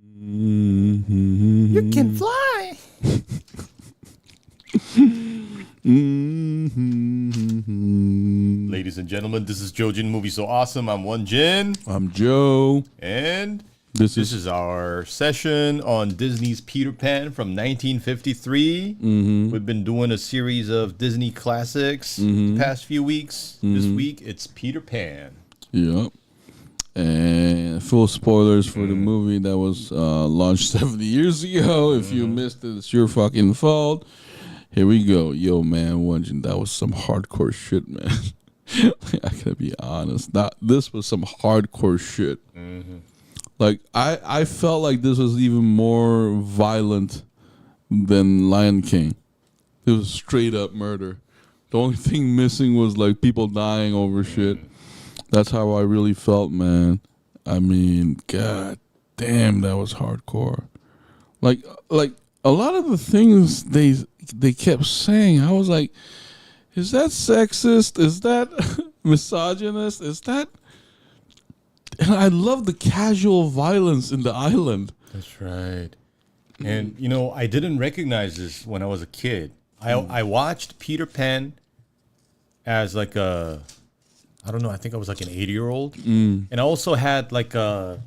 Mm-hmm. You can fly. Mm-hmm. Ladies and gentlemen, this is JoeJinMovieSoAwesome. I'm Won-Jin. I'm Joe. And This is our session on Disney's Peter Pan from 1953. Mm-hmm. We've been doing a series of Disney classics the past few weeks. This week, it's Peter Pan. Yep. And full spoilers for the movie that was launched 70 years ago. If you missed it, it's your fucking fault. Here we go. Yo, man, Won-Jin, that was some hardcore shit, man. I gotta be honest. This was some hardcore shit. Like, I felt like this was even more violent than Lion King. It was straight up murder. The only thing missing was, like, people dying over shit. That's how I really felt, man. I mean, god damn, that was hardcore. Like a lot of the things they kept saying, I was like, is that sexist? Is that misogynist? Is that? And I love the casual violence in the island. That's right. And, you know, I didn't recognize this when I was a kid. I watched Peter Pan as like a... I don't know. I think I was like an 80-year-old, and I also had like a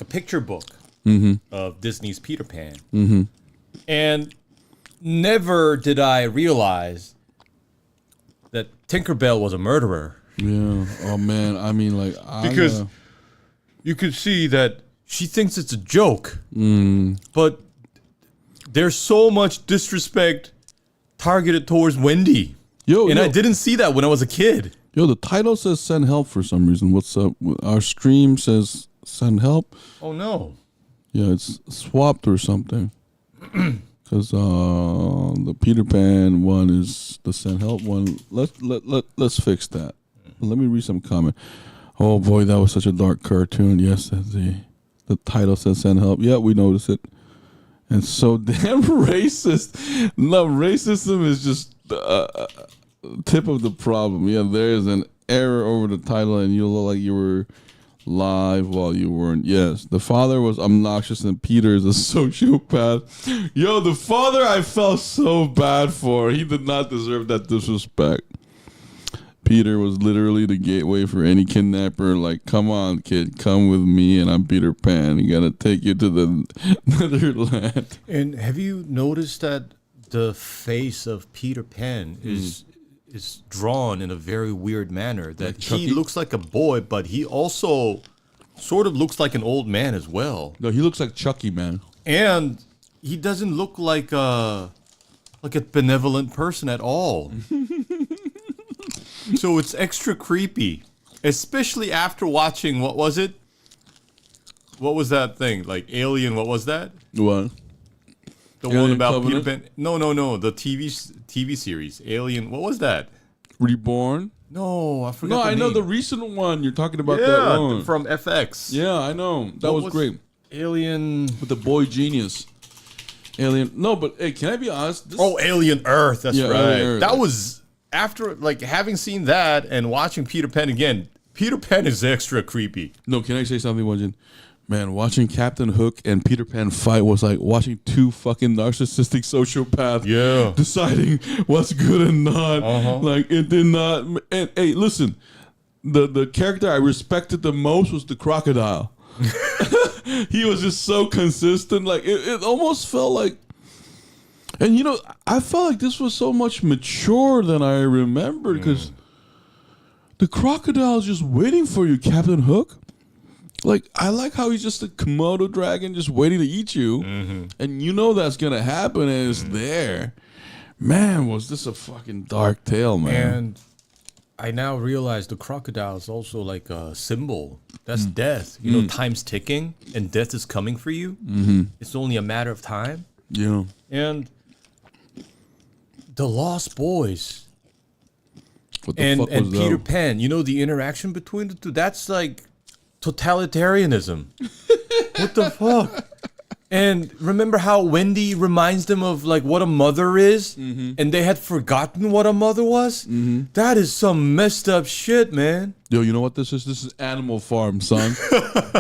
picture book of Disney's Peter Pan, and never did I realize that Tinkerbell was a murderer. Yeah. Oh man. I mean, like, Because you could see that she thinks it's a joke, but there's so much disrespect targeted towards Wendy. I didn't see that when I was a kid. Yo, the title says send help for some reason. What's up? Our stream says send help. Oh, no. Yeah, it's swapped or something. Because the Peter Pan one is the send help one. Let's fix that. Let me read some comment. Oh, boy, that was such a dark cartoon. Yes, the title says send help. Yeah, we noticed it. And so damn racist. No, racism is just... tip of the problem. Yeah, there is an error over the title, and you look like you were live while you weren't. Yes, the father was obnoxious, and Peter is a sociopath. Yo, the father I felt so bad for. He did not deserve that disrespect. Peter was literally the gateway for any kidnapper. Like, come on, kid, come with me, and I'm Peter Pan. I gotta take you to the Netherland. And have you noticed that the face of Peter Pan is drawn in a very weird manner, that Like he looks like a boy, but he also sort of looks like an old man as well. No, he looks like Chucky, man. And he doesn't look like a benevolent person at all. So it's extra creepy, especially after watching, what was it? What was that thing? Like Alien, what was that? What? The Alien one about Covenant? Peter Pan? No. The TV series. Alien. What was that? Reborn? No, I forgot. No, I know name. the recent one. You're talking about that one. From FX. Yeah, I know. That What was great. Alien. With the boy genius. Alien. No, but hey, can I be honest? Alien Earth. That's Yeah, right. Alien Earth. That was after, like, having seen that and watching Peter Pan again. Peter Pan is extra creepy. No, can I say something, Won-Jin? Man, watching Captain Hook and Peter Pan fight was like watching two fucking narcissistic sociopaths deciding what's good and not. Like, it did not. And hey, listen, the character I respected the most was the Crocodile. He was just so consistent. Like, it almost felt like, and you know, I felt like this was so much mature than I remembered, because the Crocodile is just waiting for you, Captain Hook. Like, I like how he's just a Komodo dragon just waiting to eat you. And you know that's going to happen, and it's there. Man, was this a fucking dark tale, man. And I now realize the crocodile is also like a symbol. That's death. You know, time's ticking, and death is coming for you. It's only a matter of time. Yeah. And the Lost Boys What the and fuck was Peter that? Pan, you know, the interaction between the two, that's like totalitarianism. What the fuck? And remember how Wendy reminds them of like what a mother is, and they had forgotten what a mother was. That is some messed up shit, man. Yo, you know what this is? This is Animal Farm, son.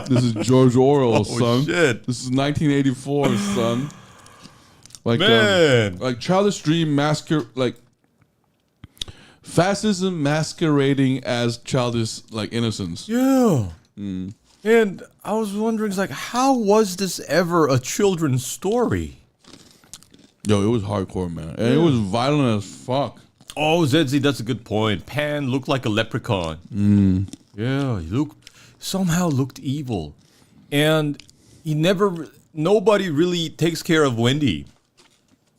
This is George Orwell, son. Shit. This is 1984, son. Like, Man. like childish dream like fascism masquerading as childish like innocence. Yeah. And I was wondering, it's like, how was this ever a children's story? Yo, it was hardcore, man, and it was violent as fuck. Oh, Zedzi, that's a good point. Pan looked like a leprechaun. Yeah, he somehow looked evil. And nobody really takes care of Wendy.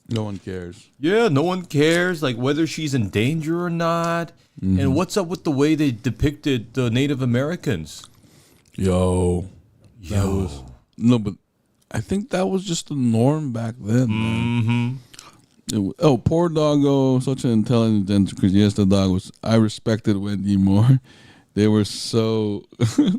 No one cares. Yeah, no one cares, like, whether she's in danger or not. And what's up with the way they depicted the Native Americans? No, but I think that was just the norm back then, man. Poor doggo, such an intelligent creature. Yes, the dog was. I respected Wendy more. They were so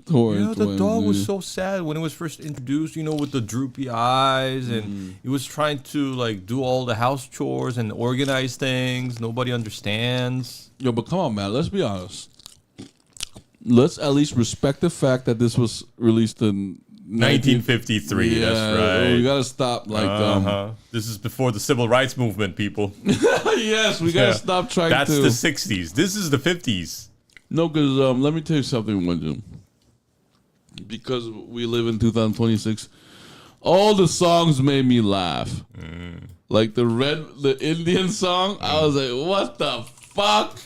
towards Yeah, the dog Wendy. was so sad when it was first introduced, with the droopy eyes, and he was trying to like do all the house chores and organize things. Nobody understands. Yo, but come on, man. Let's be honest. Let's at least respect the fact that this was released in 1953. Yeah, That's right. we gotta stop. Like, This is before the civil rights movement, people. yes, we gotta stop trying That's to. the 60s. This is the 50s. No, because let me tell you something, Won-Jin. Because we live in 2026, all the songs made me laugh. Like the Indian song, I was like, what the fuck?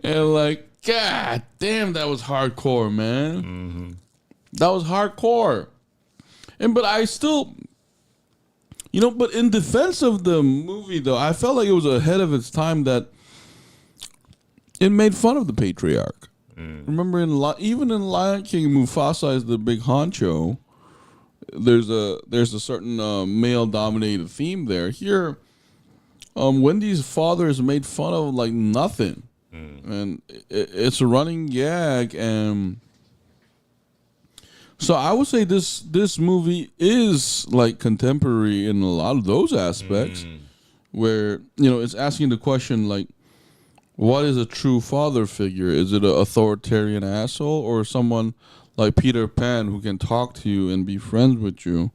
And like, god damn, that was hardcore, man. That was hardcore. But I still, but in defense of the movie, though, I felt like it was ahead of its time that it made fun of the Patriarch. Remember, even in Lion King, Mufasa is the big honcho. There's a certain male-dominated theme there. Here, Wendy's father is made fun of like nothing, and it's a running gag. And so I would say this movie is like contemporary in a lot of those aspects, where it's asking the question like, what is a true father figure? Is it an authoritarian asshole or someone like Peter Pan who can talk to you and be friends with you?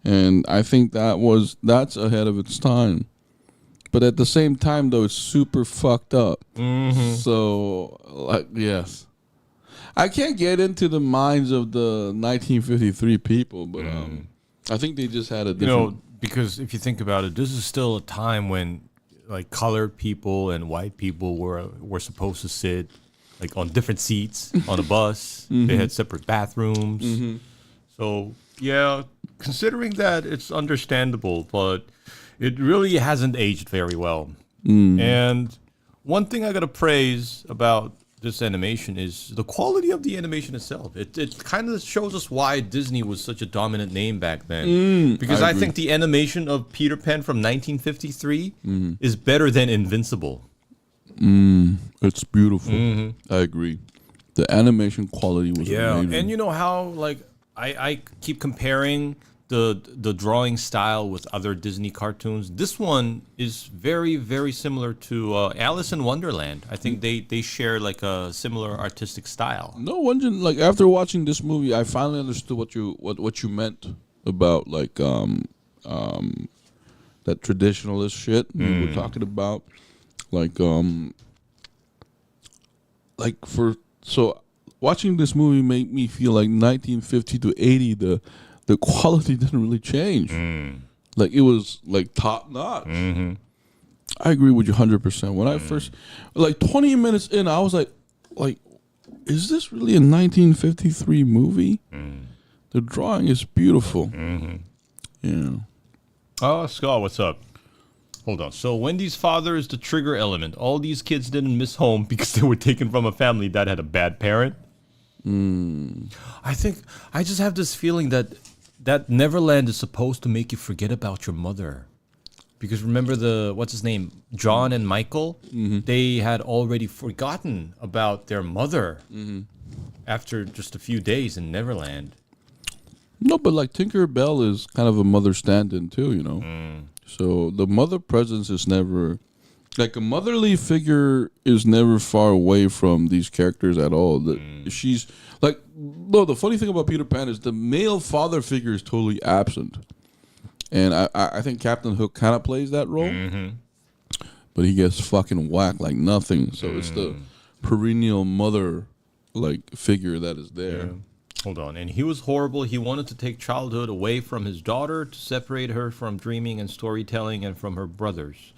And I think that's ahead of its time. But at the same time, though, it's super fucked up. So, like, yes. I can't get into the minds of the 1953 people, but I think they just had a different... because if you think about it, this is still a time when like colored people and white people were supposed to sit like on different seats on a bus. They had separate bathrooms. So yeah, considering that, it's understandable, but it really hasn't aged very well. And one thing I gotta praise about this animation is the quality of the animation itself. It kind of shows us why Disney was such a dominant name back then. Because I think the animation of Peter Pan from 1953 is better than Invincible. It's beautiful. I agree. The animation quality was amazing. And you know how like I keep comparing the drawing style with other Disney cartoons. This one is very, very similar to Alice in Wonderland. I think they share like a similar artistic style. No, Won-Jin, like after watching this movie, I finally understood what you meant about like that traditionalist shit we were talking about. So watching this movie made me feel like 1950 to 80 the quality didn't really change. Like it was like top notch. I agree with you 100%. When I first, like 20 minutes in, I was like, is this really a 1953 movie? The drawing is beautiful. Yeah. Oh, Scar, what's up? Hold on. So Wendy's father is the trigger element. All these kids didn't miss home because they were taken from a family that had a bad parent. I just have this feeling that Neverland is supposed to make you forget about your mother. Because remember what's his name? John and Michael? They had already forgotten about their mother after just a few days in Neverland. No, but like Tinkerbell is kind of a mother stand-in too, you know. So the mother presence is never like a motherly figure is never far away from these characters at all. She's like, no. The funny thing about Peter Pan is the male father figure is totally absent, and I think Captain Hook kind of plays that role, but he gets fucking whacked like nothing. So it's the perennial mother like figure that is there. Yeah. Hold on. And he was horrible. He wanted to take childhood away from his daughter to separate her from dreaming and storytelling and from her brothers.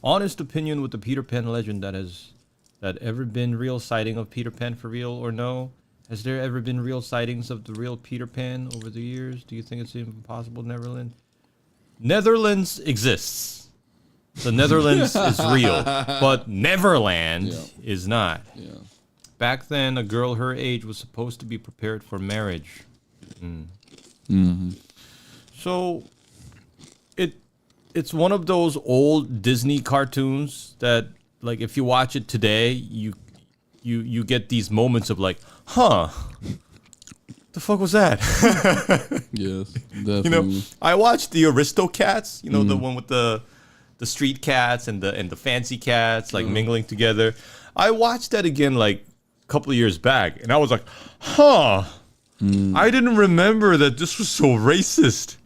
Honest opinion with the Peter Pan legend that ever been real sighting of Peter Pan for real or no? Has there ever been real sightings of the real Peter Pan over the years? Do you think it's even possible, Neverland? Netherlands exists. The Netherlands is real, but Neverland is not. Yeah. Back then, a girl her age was supposed to be prepared for marriage. So, it's one of those old Disney cartoons that, like, if you watch it today, you get these moments of like, huh, the fuck was that? Yes, definitely. You know, I watched the Aristocats. You know, the one with the street cats and the fancy cats like mingling together. I watched that again like couple of years back, and I was like, huh, I didn't remember that this was so racist.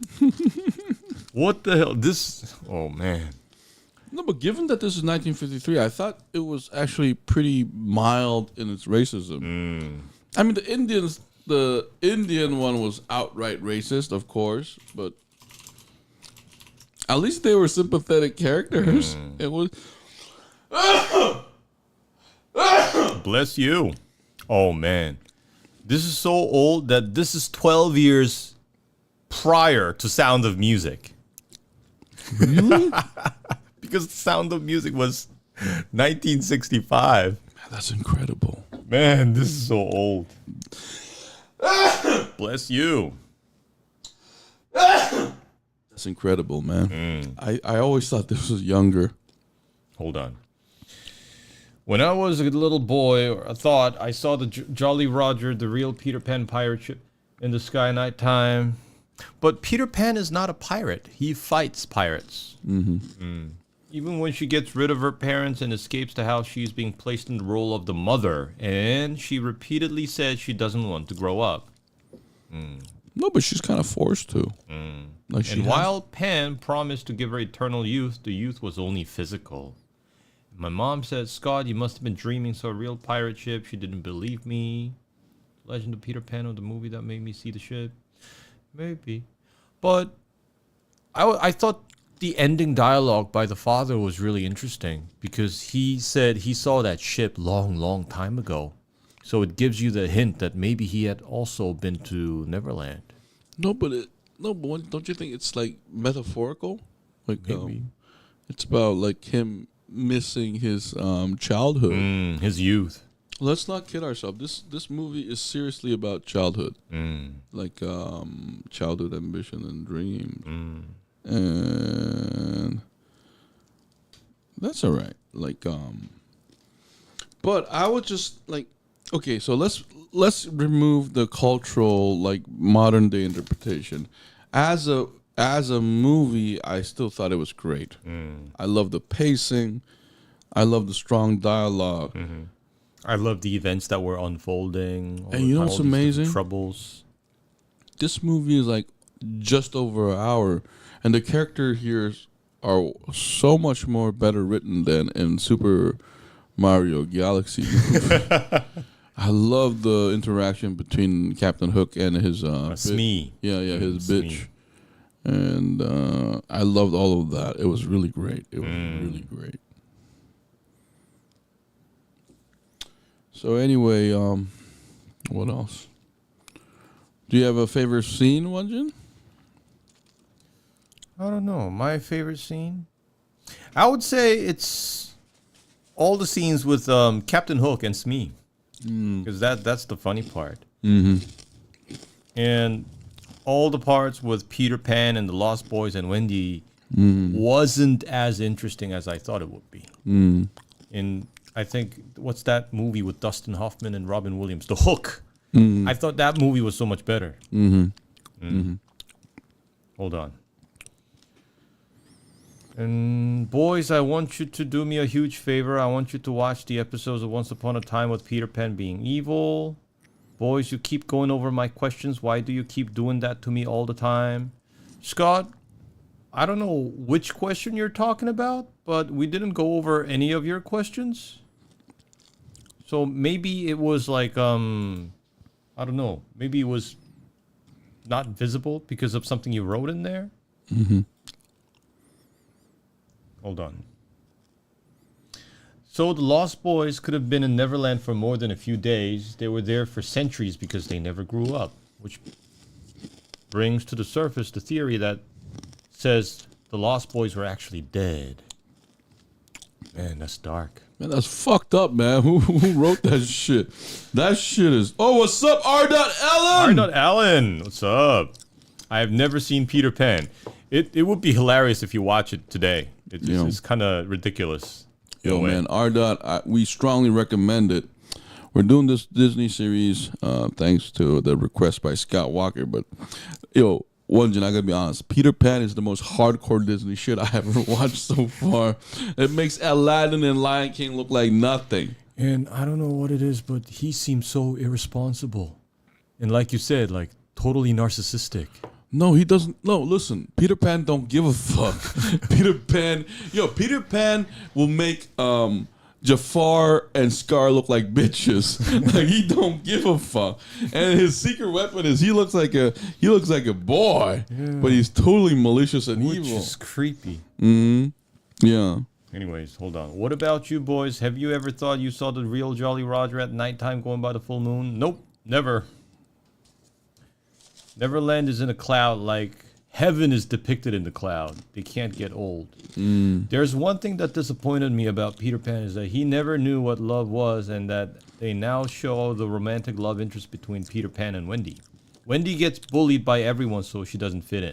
What the hell? Oh man. No, but given that this is 1953, I thought it was actually pretty mild in its racism. I mean, the Indian one was outright racist, of course, but at least they were sympathetic characters. It was. Bless you. Oh man. This is so old that this is 12 years prior to Sound of Music. Really? Because Sound of Music was 1965. Man, that's incredible. Man, this is so old. Bless you. That's incredible, man. I always thought this was younger. Hold on. When I was a little boy, I thought I saw the Jolly Roger, the real Peter Pan pirate ship, in the sky night time. But Peter Pan is not a pirate. He fights pirates. Even when she gets rid of her parents and escapes the house, she's being placed in the role of the mother. And she repeatedly says she doesn't want to grow up. No, but she's kind of forced to. Like And while Pan promised to give her eternal youth, the youth was only physical. My mom said, Scott, you must have been dreaming, saw a real pirate ship. She didn't believe me. Legend of Peter Pan, of the movie that made me see the ship. Maybe. But I thought the ending dialogue by the father was really interesting because he said he saw that ship long, long time ago. So it gives you the hint that maybe he had also been to Neverland. but don't you think it's like metaphorical? Like Maybe. it's about like him missing his childhood. His youth. Let's not kid ourselves. This movie is seriously about childhood, like childhood ambition and dreams, and that's all right. Like, but I would just like, okay, so let's remove the cultural like modern day interpretation. As a movie, I still thought it was great. I love the pacing. I love the strong dialogue. I love the events that were unfolding. And you know what's amazing? Troubles. This movie is like just over an hour, and the character here are so much more better written than in Super Mario Galaxy. I love the interaction between Captain Hook and his Smee. His bitch. And I loved all of that. It was really great. It was really great. So anyway, what else? Do you have a favorite scene, Won-Jin? I don't know. My favorite scene? I would say it's all the scenes with Captain Hook and Smee. Because that's the funny part. And all the parts with Peter Pan and the Lost Boys and Wendy wasn't as interesting as I thought it would be. And I think, what's that movie with Dustin Hoffman and Robin Williams? The Hook. I thought that movie was so much better. Hold on. And boys, I want you to do me a huge favor. I want you to watch the episodes of Once Upon a Time with Peter Pan being evil. Boys, you keep going over my questions. Why do you keep doing that to me all the time? Scott, I don't know which question you're talking about, but we didn't go over any of your questions. So maybe it was like, I don't know. Maybe it was not visible because of something you wrote in there. Hold on. So the Lost Boys could have been in Neverland for more than a few days. They were there for centuries because they never grew up, which brings to the surface the theory that says the Lost Boys were actually dead. Man, that's dark. Man, that's fucked up, man. Who wrote that shit? That shit is... Oh, what's up, R. Allen? What's up? I have never seen Peter Pan. It would be hilarious if you watch it today. It's kind of ridiculous. Yo, man, R. We strongly recommend it. We're doing this Disney series thanks to the request by Scott Walker. But, yo, Won-Jin, I gotta be honest. Peter Pan is the most hardcore Disney shit I ever watched so far. It makes Aladdin and Lion King look like nothing. And I don't know what it is, but he seems so irresponsible. And like you said, like totally narcissistic. No, he doesn't. No, listen. Peter Pan don't give a fuck. Peter Pan will make Jafar and Scar look like bitches. Like he don't give a fuck. And his secret weapon is he looks like a boy, but he's totally malicious and evil. Which is creepy. Yeah. Anyways, hold on. What about you boys? Have you ever thought you saw the real Jolly Roger at nighttime going by the full moon? Nope, never. Neverland is in a cloud like heaven is depicted in the cloud. They can't get old. There's one thing that disappointed me about Peter Pan is that he never knew what love was, and that they now show the romantic love interest between Peter Pan and Wendy. Wendy gets bullied by everyone so she doesn't fit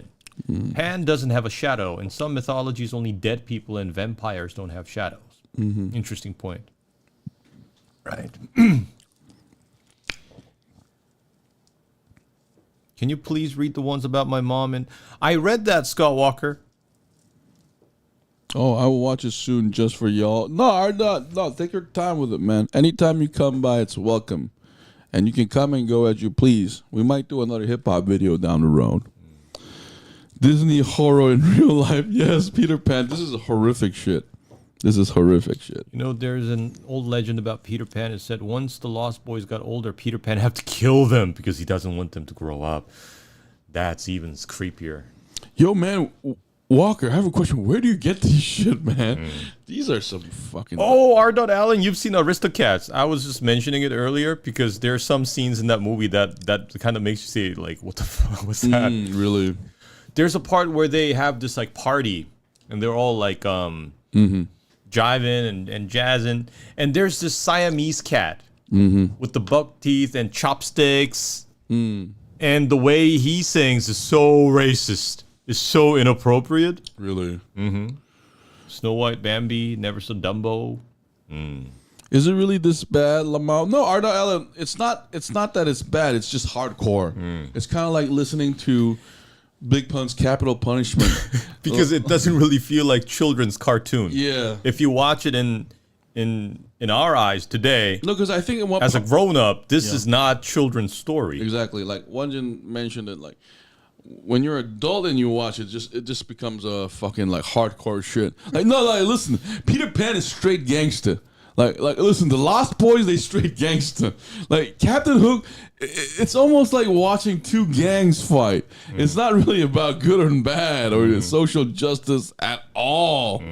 in. Pan doesn't have a shadow. In some mythologies, only dead people and vampires don't have shadows. Interesting point. Right. Can you please read the ones about my mom? And I read that, Scott Walker. Oh, I will watch it soon just for y'all. No, take your time with it, man. Anytime you come by, it's welcome. And you can come and go as you please. We might do another hip-hop video down the road. Disney horror in real life. Yes, Peter Pan. This is horrific shit. This is horrific shit. You know, there's an old legend about Peter Pan. It said once the Lost Boys got older, Peter Pan had to kill them because he doesn't want them to grow up. That's even creepier. Yo, man, Walker, I have a question. Where do you get these shit, man? These are some fucking... Oh, R. Allen, you've seen Aristocats. I was just mentioning it earlier because there are some scenes in that movie that kind of makes you say, like, what the fuck was that? Really? There's a part where they have this, like, party, and they're all, like, jiving and jazzing, and there's this Siamese cat with the buck teeth and chopsticks, and the way he sings is so racist, is so inappropriate. Really? Snow White, Bambi, Never So Dumbo. Is it really this bad, Lamau? No, Arda Allen, it's not that it's bad, it's just hardcore. It's kind of like listening to Big Pun's Capital Punishment. Because it doesn't really feel like children's cartoon. Yeah. If you watch it in our eyes today, no, because I think as a grown-up, this is not children's story. Exactly. Like Won-Jin mentioned it, like when you're adult and you watch it, it just becomes a fucking like hardcore shit. Like no, like listen, Peter Pan is straight gangster. Like listen, the Lost Boys, they straight gangster. Like Captain Hook, it's almost like watching two gangs fight. It's not really about good or bad or social justice at all.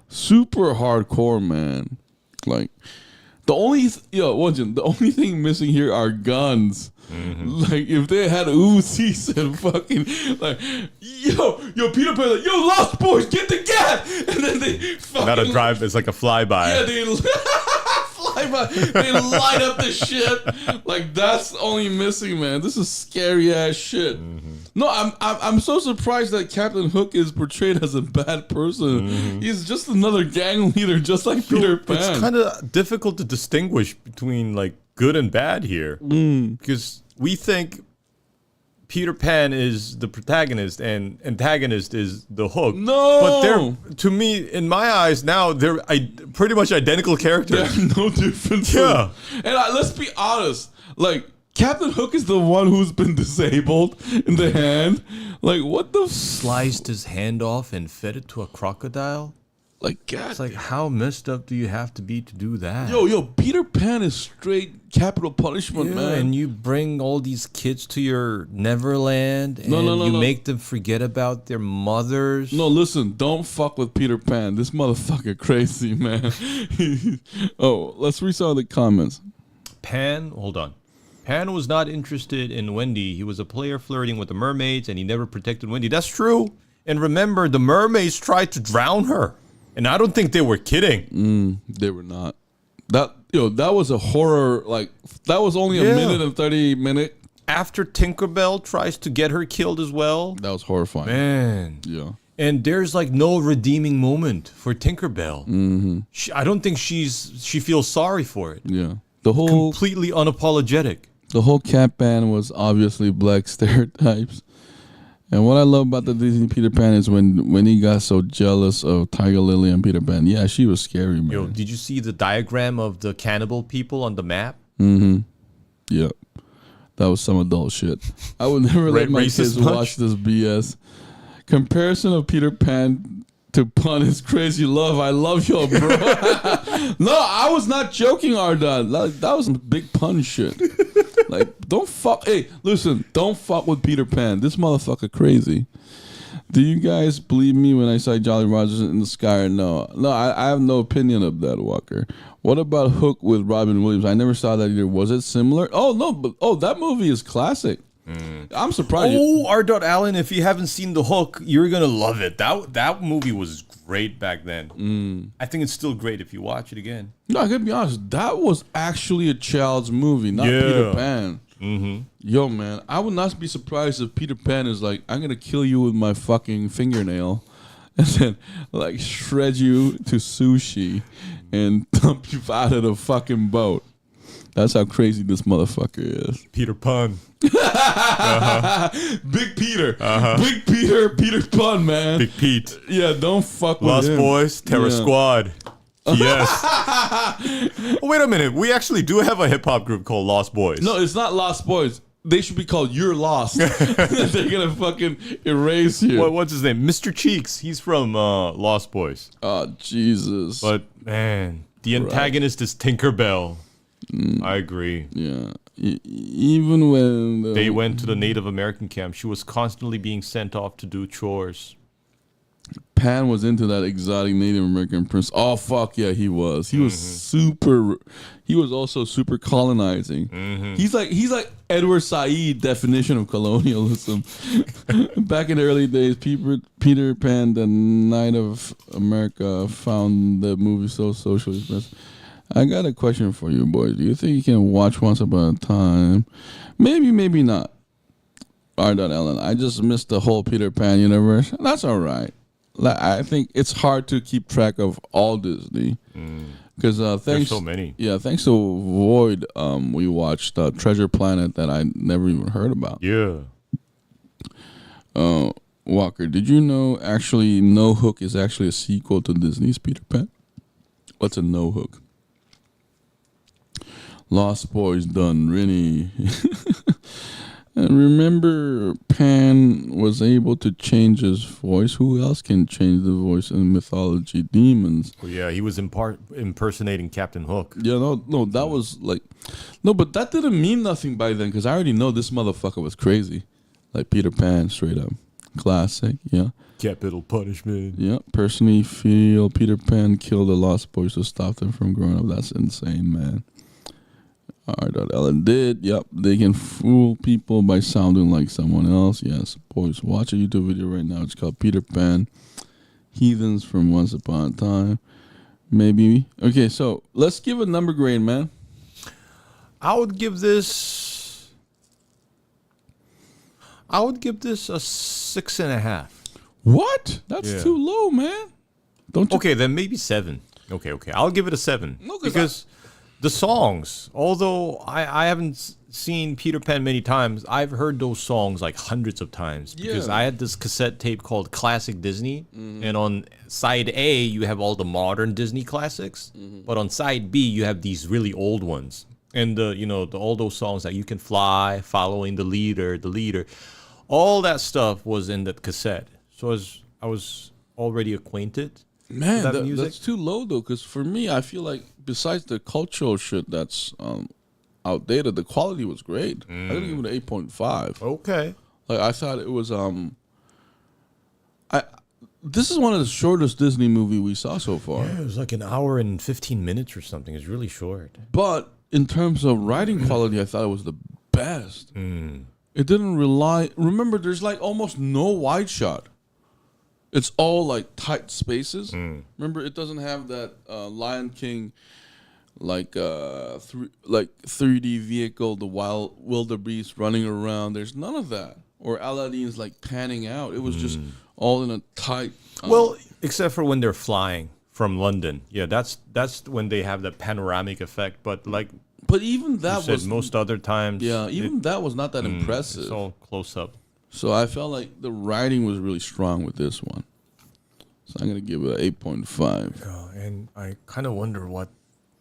Super hardcore, man. Like the only the only thing missing here are guns. Like if they had Uzis and fucking like yo Peter Pan like yo Lost Boys get the cat, and then they fucking not a drive, it's like a flyby. Yeah, they flyby. They light up the shit. Like that's only missing, man. This is scary ass shit. No, I'm so surprised that Captain Hook is portrayed as a bad person. He's just another gang leader, just like Peter Pan. It's kind of difficult to distinguish between like good and bad here, because we think Peter Pan is the protagonist and antagonist is the Hook. No! But they're, to me, in my eyes now, they're pretty much identical characters. There's no difference. Yeah. And let's be honest. Like, Captain Hook is the one who's been disabled in the hand. Like, what the... Sliced his hand off and fed it to a crocodile? Like, God. It's like, how messed up do you have to be to do that? Yo, Peter Pan is straight capital punishment, man. And you bring all these kids to your Neverland and you make them forget about their mothers. No, listen, don't fuck with Peter Pan. This motherfucker crazy, man. Oh, let's read some of the comments. Hold on. Pan was not interested in Wendy. He was a player flirting with the mermaids and he never protected Wendy. That's true. And remember, the mermaids tried to drown her. And I don't think they were kidding. They were not. That was a horror. Like, that was only a minute and 30 minute. After Tinkerbell tries to get her killed as well. That was horrifying. Man. Yeah. And there's like no redeeming moment for Tinkerbell. Mm-hmm. I don't think she feels sorry for it. Yeah. The whole completely unapologetic. The whole cat ban was obviously black stereotypes. And what I love about the Disney Peter Pan is when he got so jealous of Tiger Lily and Peter Pan. Yeah, she was scary, man. Yo, did you see the diagram of the cannibal people on the map? Mm-hmm. Yep. That was some adult shit. I would never let my kids watch this BS. Comparison of Peter Pan to Pun is crazy love. I love you, bro. No, I was not joking, Ardon. That was some big pun shit. Like, don't fuck. Hey, listen, don't fuck with Peter Pan. This motherfucker crazy. Do you guys believe me when I say Jolly Rogers in the sky or no? No, I have no opinion of that, Walker. What about Hook with Robin Williams? I never saw that either. Was it similar? Oh, no, but that movie is classic. I'm surprised. Oh, R. Allen, if you haven't seen The Hook, you're going to love it. That movie was great back then. I think it's still great if you watch it again. No, I gotta be honest. That was actually a child's movie, not Peter Pan. Mm-hmm. Yo, man, I would not be surprised if Peter Pan is like, I'm going to kill you with my fucking fingernail and then, like, shred you to sushi and dump you out of the fucking boat. That's how crazy this motherfucker is. Peter Pan. Big Peter. Big Peter Pan, man. Big Pete. Yeah, don't fuck with Lost him. Boys, Terror Squad. Yes. Oh, wait a minute. We actually do have a hip-hop group called Lost Boys. No, it's not Lost Boys. They should be called You're Lost. They're going to fucking erase you. What's his name? Mr. Cheeks. He's from Lost Boys. Oh, Jesus. But, man, the antagonist is Tinkerbell. I agree. Yeah. Even when they went to the Native American camp, she was constantly being sent off to do chores. Pan was into that exotic Native American prince. Oh, fuck yeah, he was. He was super. He was also super colonizing. He's like Edward Said definition of colonialism. Back in the early days, Peter Pan, the Knight of America, found the movie so socially expressive. I got a question for you, boys. Do you think you can watch Once Upon a Time? Maybe, maybe not. R. Ellen, I just missed the whole Peter Pan universe. That's all right. I think it's hard to keep track of all Disney. Because there's so many. Yeah, thanks to Void, we watched Treasure Planet that I never even heard about. Yeah. Walker, did you know actually No Hook is actually a sequel to Disney's Peter Pan? What's a No Hook? Lost Boys done, really. And remember, Pan was able to change his voice. Who else can change the voice in mythology? Demons. Oh, yeah, he was impersonating Captain Hook. Yeah, no, that was like... No, but that didn't mean nothing by then, because I already know this motherfucker was crazy. Like Peter Pan, straight up. Classic, yeah. Capital punishment. Yeah, personally feel Peter Pan killed the Lost Boys to stop them from growing up. That's insane, man. R.Ellen did. Yep, they can fool people by sounding like someone else. Yes, boys, watch a YouTube video right now. It's called Peter Pan, Heathens from Once Upon a Time. Maybe. Okay, so let's give a number grade, man. I would give this a 6.5. What? That's too low, man. Don't you? Okay, then maybe 7. Okay. I'll give it a 7. No, because The songs, although I haven't seen Peter Pan many times, I've heard those songs like hundreds of times because Yeah. I had this cassette tape called Classic Disney, and on side A you have all the modern Disney classics, but on side B you have these really old ones, and all those songs like "You Can Fly," "Following the Leader," all that stuff was in that cassette. So I was already acquainted. Man, that music? that's too low though. Because for me, I feel like besides the cultural shit that's outdated, the quality was great. I didn't give it an 8.5. Okay. Like I thought it was. This is one of the shortest Disney movie we saw so far. Yeah, it was like an hour and 15 minutes or something. It's really short. But in terms of writing quality, I thought it was the best. It didn't rely. Remember, there's like almost no wide shot. It's all like tight spaces. Remember, it doesn't have that Lion King like 3D vehicle, the wild wildebeest running around. There's none of that. Or Aladdin's like panning out. It was just all in a tight. Well, except for when they're flying from London. Yeah, that's when they have the panoramic effect. But like but even you that said, was most other times. even that was not that impressive. It's all close up. So I felt like the writing was really strong with this one. So I'm gonna give it an 8.5. And I kind of wonder what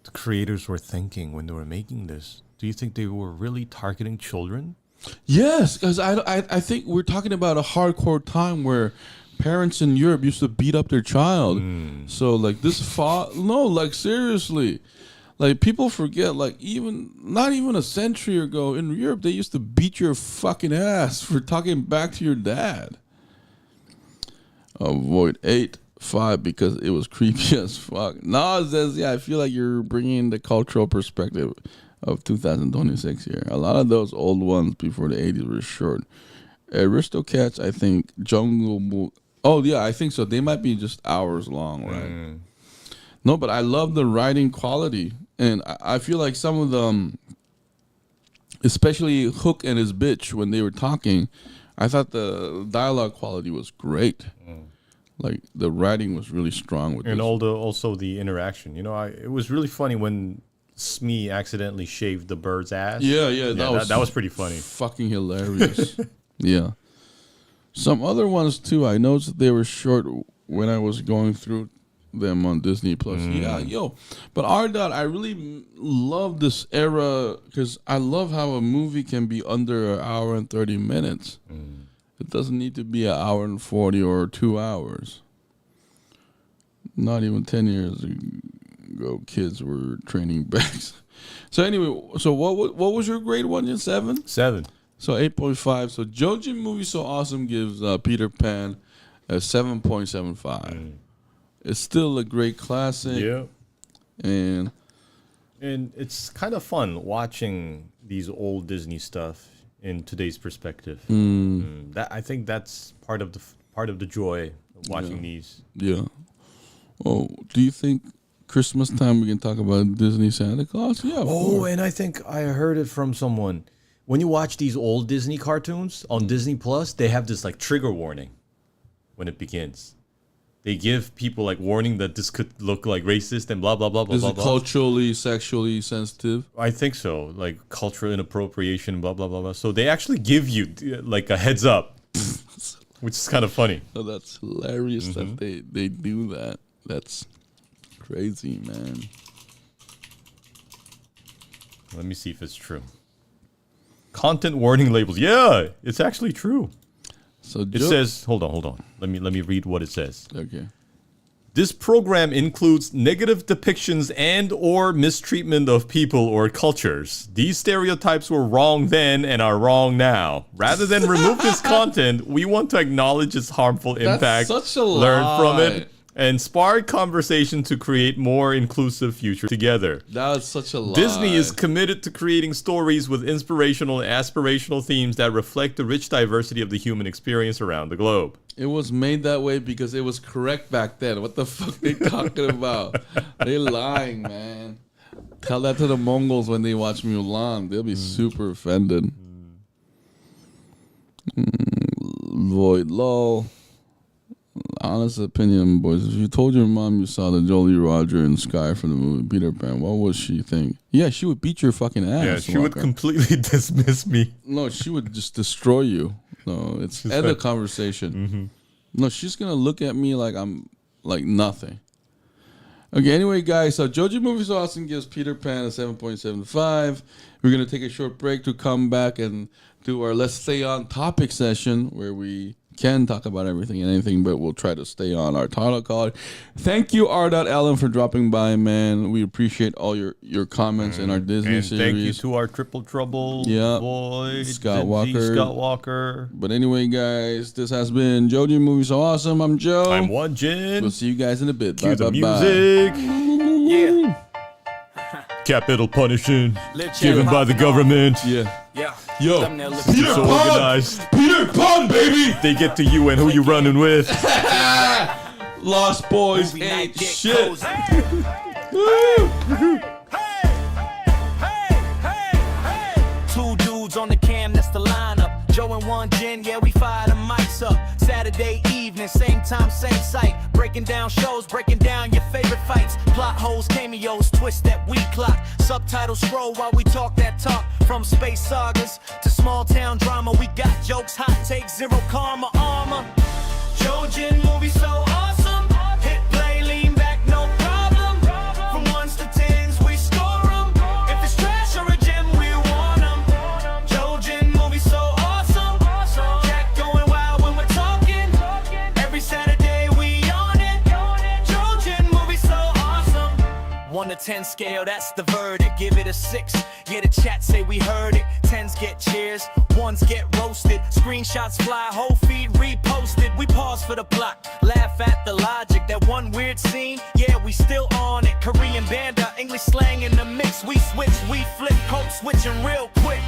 the creators were thinking when they were making this. Do you think they were really targeting children? Yes, because I think we're talking about a hardcore time where parents in Europe used to beat up their child. So like like seriously, like people forget, like not even a century ago in Europe they used to beat your fucking ass for talking back to your dad. Avoid 8.5 because it was creepy as fuck. No, it says I feel like you're bringing the cultural perspective of 2026 here. A lot of those old ones before the 80s were short. Aristocats, I think Jungle Book. Oh yeah, I think so. They might be just hours long, right? No, but I love the writing quality, and I feel like some of them, especially Hook and his bitch, when they were talking, I thought the dialogue quality was great. Like the writing was really strong with And this. also the interaction. It was really funny when Smee accidentally shaved the bird's ass. Yeah, that was pretty funny. Fucking hilarious. Yeah. Some other ones too, I noticed that they were short when I was going through them on Disney Plus. Yeah, but R-Dot, I really love this era because I love how a movie can be under an hour and 30 minutes. It doesn't need to be an hour and 40 or 2 hours. Not even 10 years ago, kids were training bags. So anyway, what was your grade? 1 and 7? 7. So 8.5. So JoeJinMovieSoAwesome gives Peter Pan a 7.75. It's still a great classic. Yeah. And it's kind of fun watching these old Disney stuff in today's perspective. I think that's part of the joy of watching these. yeah. Oh, do you think Christmas time we can talk about Disney Santa Claus? Yeah. Of course. And I think I heard it from someone. When you watch these old Disney cartoons on Disney Plus, they have this like trigger warning when it begins. They give people like warning that this could look like racist and blah blah blah blah Is blah. it culturally, sexually sensitive? I think so, like cultural inappropriation, blah blah blah blah. So they actually give you like a heads up, which is kind of funny. Oh, that's hilarious that they do that. That's crazy, man. Let me see if it's true. Content warning labels. Yeah, it's actually true. So It says, hold on. Let me read what it says. okay. This program includes negative depictions and or mistreatment of people or cultures. These stereotypes were wrong then and are wrong now. Rather than remove this content, we want to acknowledge its harmful impact, such a learn from lie. it, and spark conversation to create more inclusive future together. That was such a lie. Disney is committed to creating stories with inspirational and aspirational themes that reflect the rich diversity of the human experience around the globe. It was made that way because it was correct back then. What the fuck they talking about? They lying, man. Tell that to the Mongols when they watch Mulan. They'll be super offended. Void lol. honest opinion, boys. If you told your mom you saw the Jolly Roger and Sky from the movie Peter Pan, what would she think? Yeah, she would beat your fucking ass. Yeah, she would completely dismiss me. No, she would just destroy you. No, it's end the conversation. Mm-hmm. No, she's gonna look at me like I'm like nothing. Okay, anyway, guys, so JoeJinMovieSoAwesome gives Peter Pan a 7.75. We're going to take a short break to come back and do our Let's Stay On topic session where we can talk about everything and anything, but we'll try to stay on our title card. Thank you, R.Allen, for dropping by, man. We appreciate all your comments in our Disney and series. Thank you to our Triple Trouble boy, Scott Walker. Scott Walker. But anyway, guys, this has been JoeJinMovieSoAwesome. I'm Joe. I'm Won-Jin. We'll see you guys in a bit. Cue the Bye. music. Capital punishment given by the government. Yo, Peter so Pan! organized. Peter Pan, baby! They get to you and who you running with. Lost Boys ain't shit. Woo! Two dudes on the cam, that's the lineup. Joe and Won-Jin, yeah, we fire the mics up. Saturday evening, same time, same site. Breaking down shows, breaking down your favorite fights. Plot holes, cameos, twist that we clock. Subtitles scroll while we talk that talk. From space sagas to small town drama, we got jokes, hot takes, zero karma, armor. JoeJin movie so awesome. Hit play, lean back, no problem. From ones to tens, we score 'em. If it's trash or a gem, we want 'em. JoeJin movie so awesome. Jack going wild when we're talking. Every Saturday we on it. JoeJin movie so awesome. 1 to 10 scale, that's the verdict. Give it a 6. Yeah, the chat say we heard it. 10s get cheers, 1s get roasted. Screenshots fly, whole feed reposted. We pause for the plot, laugh at the logic. That one weird scene, yeah, we still on it. Korean banda, English slang in the mix. We switch, we flip, code switching real quick.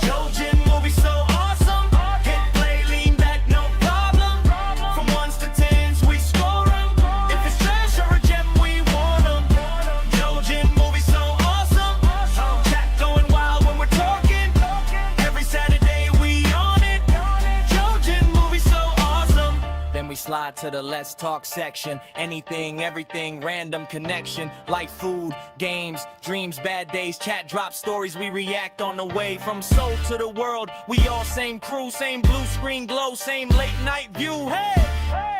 JoeJin movie so awesome. Hit play, lean back, no problem. From 1s to 10s, we score 'em. If it's trash or a gem, we want 'em. JoeJin movie so awesome. Chat going wild when we're talking. Every Saturday we on it. JoeJin movie so awesome. Then we slide to the let's talk section. Anything, everything, random connection. Like food, games, dreams, bad days. Chat drop stories, we react on the way. From soul to the world, we all same crew. Same blue screen glow, same late night view. Hey!